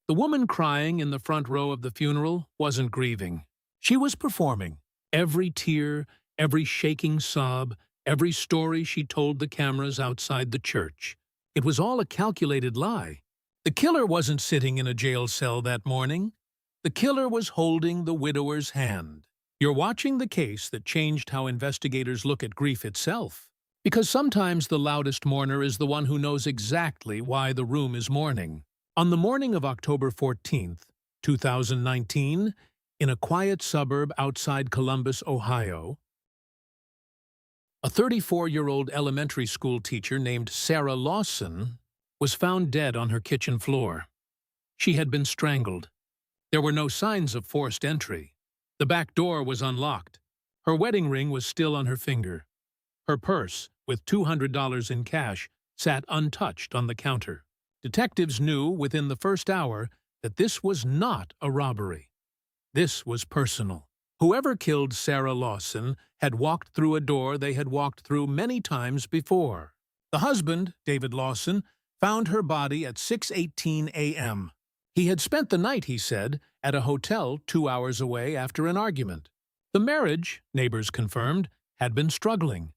The woman crying in the front row of the funeral wasn't grieving. She was performing. Every tear, every shaking sob, every story she told the cameras outside the church. It was all a calculated lie. The killer wasn't sitting in a jail cell that morning. The killer was holding the widower's hand. You're watching the case that changed how investigators look at grief itself. Because sometimes the loudest mourner is the one who knows exactly why the room is mourning. On the morning of October 14th, 2019, in a quiet suburb outside Columbus, Ohio, a 34-year-old elementary school teacher named Sarah Lawson was found dead on her kitchen floor. She had been strangled. There were no signs of forced entry. The back door was unlocked. Her wedding ring was still on her finger. Her purse, with $200 in cash, sat untouched on the counter. Detectives knew within the first hour that this was not a robbery. This was personal. Whoever killed Sarah Lawson had walked through a door they had walked through many times before. The husband, David Lawson, found her body at 6:18 a.m. He had spent the night, he said, at a hotel 2 hours away after an argument. The marriage, neighbors confirmed, had been struggling.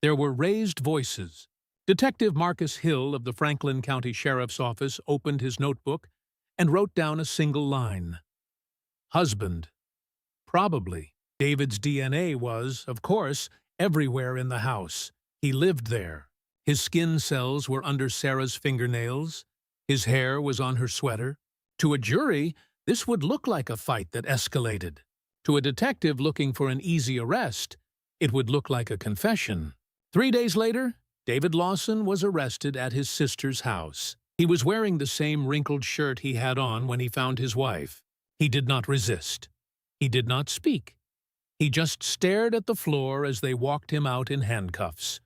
There were raised voices. Detective Marcus Hill of the Franklin County Sheriff's Office opened his notebook and wrote down a single line. Husband. Probably. David's DNA was, of course, everywhere in the house. He lived there. His skin cells were under Sarah's fingernails. His hair was on her sweater. To a jury, this would look like a fight that escalated. To a detective looking for an easy arrest, it would look like a confession. 3 days later, David Lawson was arrested at his sister's house. He was wearing the same wrinkled shirt he had on when he found his wife. He did not resist. He did not speak. He just stared at the floor as they walked him out in handcuffs,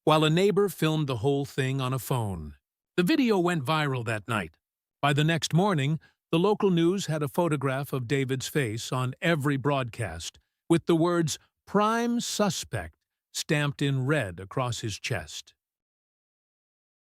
while a neighbor filmed the whole thing on a phone. The video went viral that night. By the next morning, the local news had a photograph of David's face on every broadcast, with the words "Prime Suspect" stamped in red across his chest.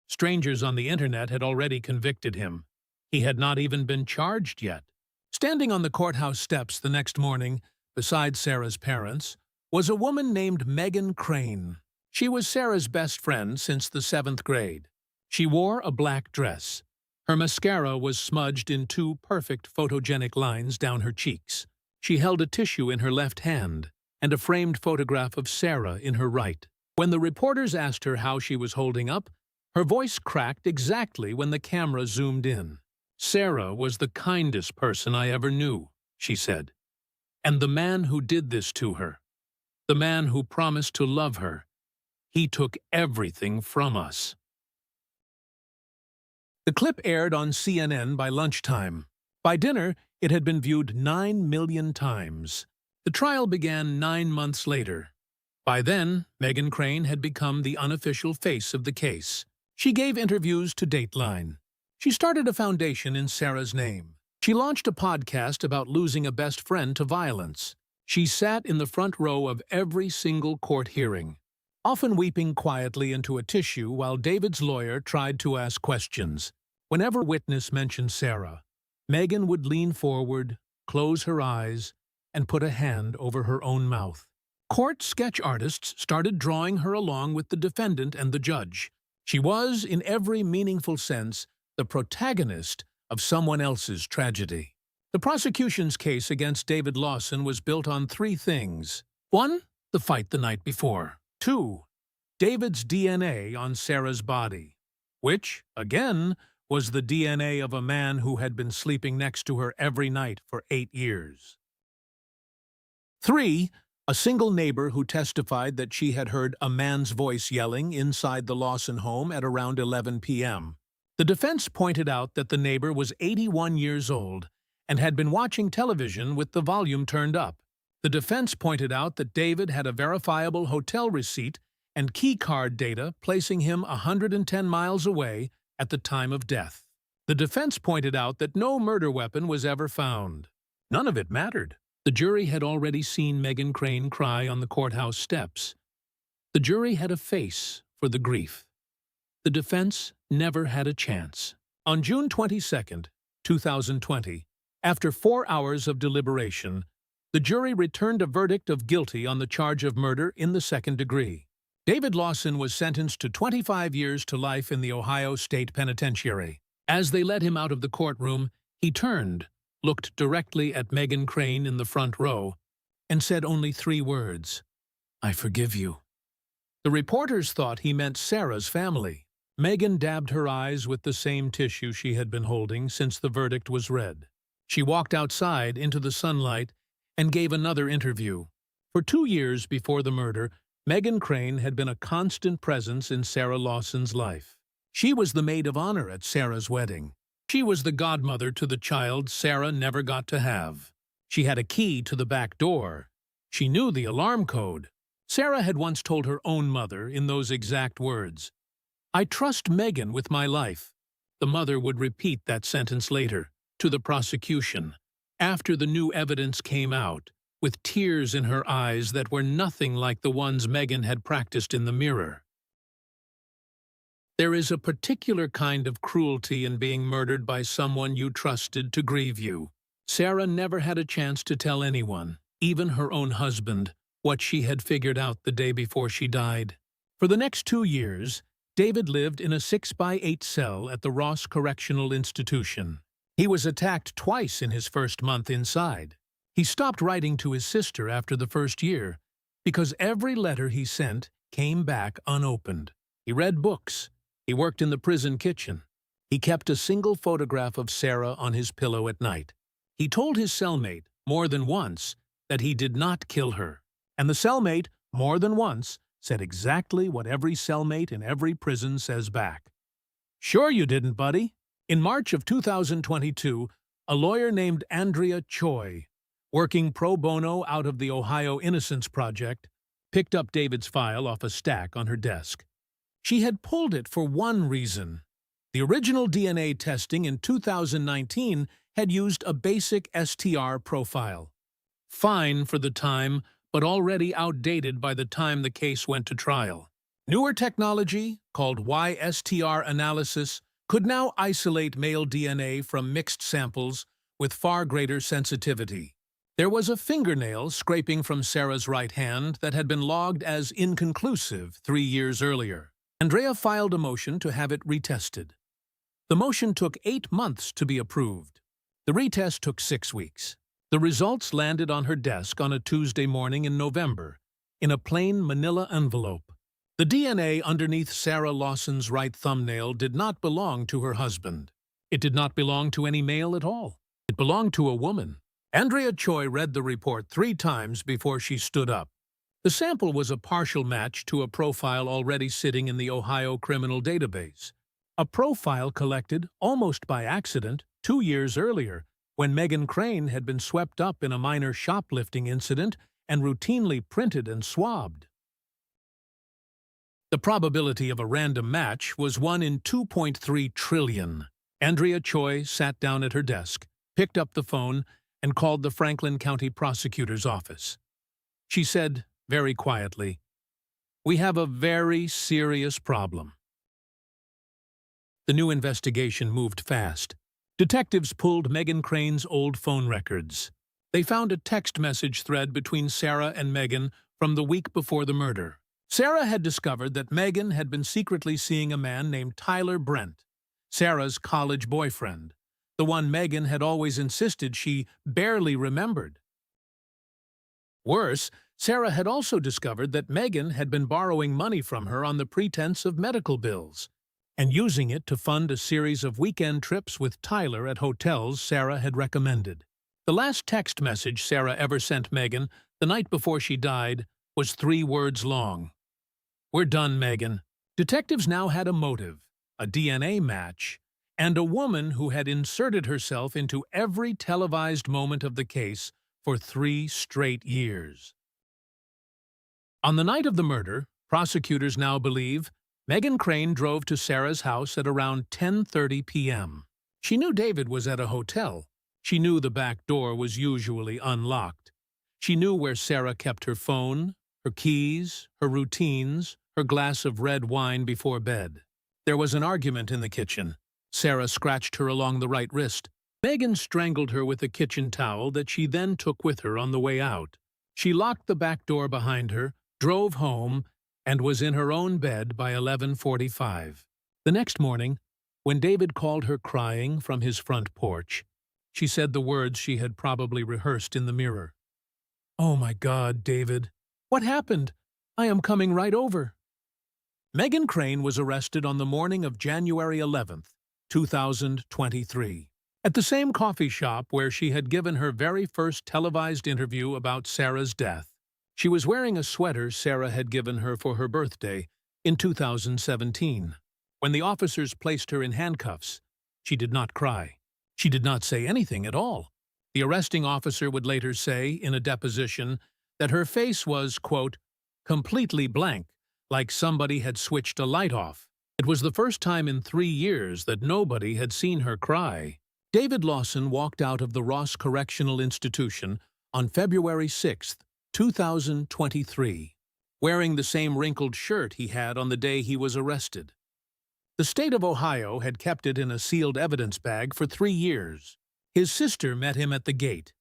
Strangers on the internet had already convicted him. He had not even been charged yet. Standing on the courthouse steps the next morning, beside Sarah's parents, was a woman named Megan Crane. She was Sarah's best friend since the 7th grade. She wore a black dress. Her mascara was smudged in 2 perfect photogenic lines down her cheeks. She held a tissue in her left hand and a framed photograph of Sarah in her right. When the reporters asked her how she was holding up, her voice cracked exactly when the camera zoomed in. "Sarah was the kindest person I ever knew," she said. "And the man who did this to her, the man who promised to love her, he took everything from us." The clip aired on CNN by lunchtime. By dinner, it had been viewed 9 million times. The trial began 9 months later. By then, Megan Crane had become the unofficial face of the case. She gave interviews to Dateline. She started a foundation in Sarah's name. She launched a podcast about losing a best friend to violence. She sat in the front row of every single court hearing, often weeping quietly into a tissue while David's lawyer tried to ask questions. Whenever a witness mentioned Sarah, Megan would lean forward, close her eyes, and put a hand over her own mouth. Court sketch artists started drawing her along with the defendant and the judge. She was, in every meaningful sense, the protagonist of someone else's tragedy. The prosecution's case against David Lawson was built on 3 things. 1. The fight the night before. 2. David's DNA on Sarah's body, which, again, was the DNA of a man who had been sleeping next to her every night for 8 years. 3. A single neighbor who testified that she had heard a man's voice yelling inside the Lawson home at around 11 p.m. The defense pointed out that the neighbor was 81 years old and had been watching television with the volume turned up. The defense pointed out that David had a verifiable hotel receipt and key card data placing him 110 miles away at the time of death. The defense pointed out that no murder weapon was ever found. None of it mattered. The jury had already seen Megan Crane cry on the courthouse steps. The jury had a face for the grief. The defense never had a chance. On June 22nd, 2020. After 4 hours of deliberation, the jury returned a verdict of guilty on the charge of murder in the second degree. David Lawson was sentenced to 25 years to life in the Ohio State Penitentiary. As they led him out of the courtroom, he turned, looked directly at Meghan Crane in the front row, and said only 3 words, "I forgive you." The reporters thought he meant Sarah's family. Meghan dabbed her eyes with the same tissue she had been holding since the verdict was read. She walked outside into the sunlight and gave another interview. For 2 years before the murder, Meghan Crane had been a constant presence in Sarah Lawson's life. She was the maid of honor at Sarah's wedding. She was the godmother to the child Sarah never got to have. She had a key to the back door. She knew the alarm code. Sarah had once told her own mother in those exact words, "I trust Meghan with my life." The mother would repeat that sentence later, to the prosecution, after the new evidence came out, with tears in her eyes that were nothing like the ones Meghan had practiced in the mirror. There is a particular kind of cruelty in being murdered by someone you trusted to grieve you. Sarah never had a chance to tell anyone, even her own husband, what she had figured out the day before she died. For the next 2 years, David lived in a 6x8 cell at the Ross Correctional Institution. He was attacked twice in his first month inside. He stopped writing to his sister after the first year because every letter he sent came back unopened. He read books. He worked in the prison kitchen. He kept a single photograph of Sarah on his pillow at night. He told his cellmate, more than once, that he did not kill her. And the cellmate, more than once, said exactly what every cellmate in every prison says back. "Sure you didn't, buddy." In March of 2022, a lawyer named Andrea Choi, working pro bono out of the Ohio Innocence Project, picked up David's file off a stack on her desk. She had pulled it for one reason. The original DNA testing in 2019 had used a basic STR profile. Fine for the time, but already outdated by the time the case went to trial. Newer technology, called YSTR analysis, could now isolate male DNA from mixed samples with far greater sensitivity. There was a fingernail scraping from Sarah's right hand that had been logged as inconclusive 3 years earlier. Andrea filed a motion to have it retested. The motion took 8 months to be approved. The retest took 6 weeks. The results landed on her desk on a Tuesday morning in November, in a plain manila envelope. The DNA underneath Sarah Lawson's right thumbnail did not belong to her husband. It did not belong to any male at all. It belonged to a woman. Andrea Choi read the report 3 times before she stood up. The sample was a partial match to a profile already sitting in the Ohio criminal database. A profile collected, almost by accident, 2 years earlier, when Meghan Crane had been swept up in a minor shoplifting incident and routinely printed and swabbed. The probability of a random match was 1 in 2.3 trillion. Andrea Choi sat down at her desk, picked up the phone, and called the Franklin County Prosecutor's office. She said, very quietly, "We have a very serious problem." The new investigation moved fast. Detectives pulled Meghan Crane's old phone records. They found a text message thread between Sarah and Meghan from the week before the murder. Sarah had discovered that Meghan had been secretly seeing a man named Tyler Brent, Sarah's college boyfriend, the one Meghan had always insisted she barely remembered. Worse, Sarah had also discovered that Meghan had been borrowing money from her on the pretense of medical bills, and using it to fund a series of weekend trips with Tyler at hotels Sarah had recommended. The last text message Sarah ever sent Meghan, the night before she died, was 3 words long. "We're done, Meghan." Detectives now had a motive, a DNA match, and a woman who had inserted herself into every televised moment of the case for 3 straight years. On the night of the murder, prosecutors now believe, Meghan Crane drove to Sarah's house at around 10:30 p.m. She knew David was at a hotel. She knew the back door was usually unlocked. She knew where Sarah kept her phone, her keys, her routines, her glass of red wine before bed. There was an argument in the kitchen. Sarah scratched her along the right wrist. Megan strangled her with a kitchen towel that she then took with her on the way out. She locked the back door behind her, drove home, and was in her own bed by 11:45. The next morning, when David called her crying from his front porch, she said the words she had probably rehearsed in the mirror. "Oh my God, David. What happened? I am coming right over." Meghan Crane was arrested on the morning of January 11th, 2023, at the same coffee shop where she had given her very first televised interview about Sarah's death. She was wearing a sweater Sarah had given her for her birthday in 2017. When the officers placed her in handcuffs, she did not cry. She did not say anything at all. The arresting officer would later say, in a deposition, that her face was, quote, completely blank, like somebody had switched a light off. It was the first time in 3 years that nobody had seen her cry. David Lawson walked out of the Ross Correctional Institution on February 6, 2023, wearing the same wrinkled shirt he had on the day he was arrested. The state of Ohio had kept it in a sealed evidence bag for 3 years. His sister met him at the gate.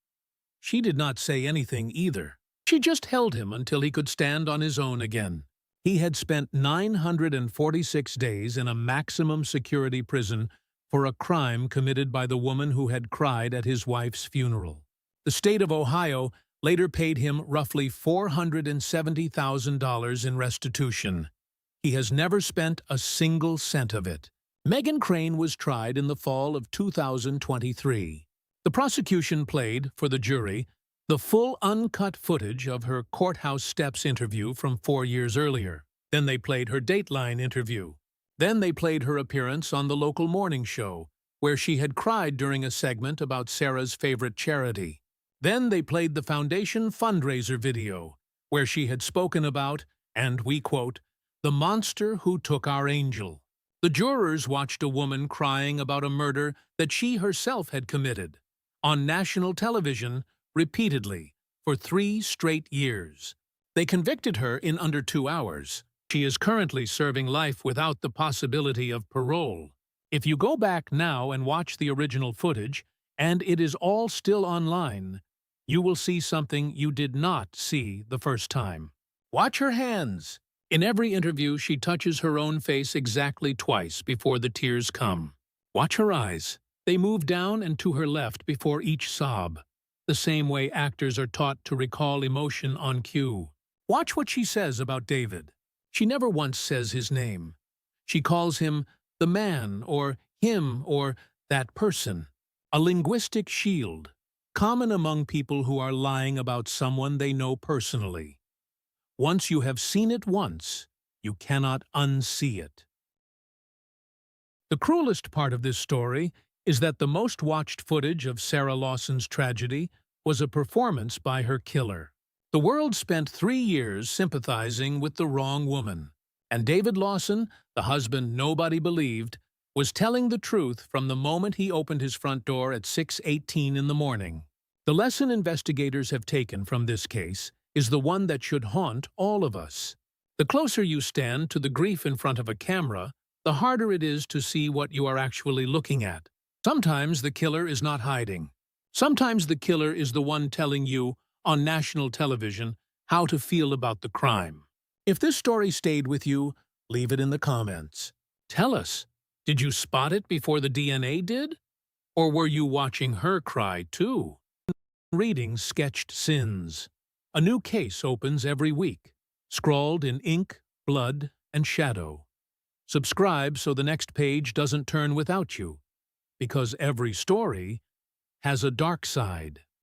She did not say anything either. She just held him until he could stand on his own again. He had spent 946 days in a maximum security prison for a crime committed by the woman who had cried at his wife's funeral. The state of Ohio later paid him roughly $470,000 in restitution. He has never spent a single cent of it. Meghan Crane was tried in the fall of 2023. The prosecution played, for the jury, the full uncut footage of her courthouse steps interview from 4 years earlier. Then they played her Dateline interview. Then they played her appearance on the local morning show, where she had cried during a segment about Sarah's favorite charity. Then they played the foundation fundraiser video, where she had spoken about, and we quote, the monster who took our angel. The jurors watched a woman crying about a murder that she herself had committed, on national television, repeatedly, for 3 straight years. They convicted her in under 2 hours. She is currently serving life without the possibility of parole. If you go back now and watch the original footage, and it is all still online, you will see something you did not see the first time. Watch her hands. In every interview, she touches her own face exactly twice before the tears come. Watch her eyes. They move down and to her left before each sob, the same way actors are taught to recall emotion on cue. Watch what she says about David. She never once says his name. She calls him the man, or him, or that person. A linguistic shield, common among people who are lying about someone they know personally. Once you have seen it once, you cannot unsee it. The cruelest part of this story is that the most watched footage of Sarah Lawson's tragedy was a performance by her killer. The world spent 3 years sympathizing with the wrong woman, and David Lawson, the husband nobody believed, was telling the truth from the moment he opened his front door at 6:18 in the morning. The lesson investigators have taken from this case is the one that should haunt all of us. The closer you stand to the grief in front of a camera, the harder it is to see what you are actually looking at. Sometimes the killer is not hiding. Sometimes the killer is the one telling you, on national television, how to feel about the crime. If this story stayed with you, leave it in the comments. Tell us, did you spot it before the DNA did? Or were you watching her cry too? Reading Sketched Sins. A new case opens every week, scrawled in ink, blood, and shadow. Subscribe so the next page doesn't turn without you, because every story has a dark side.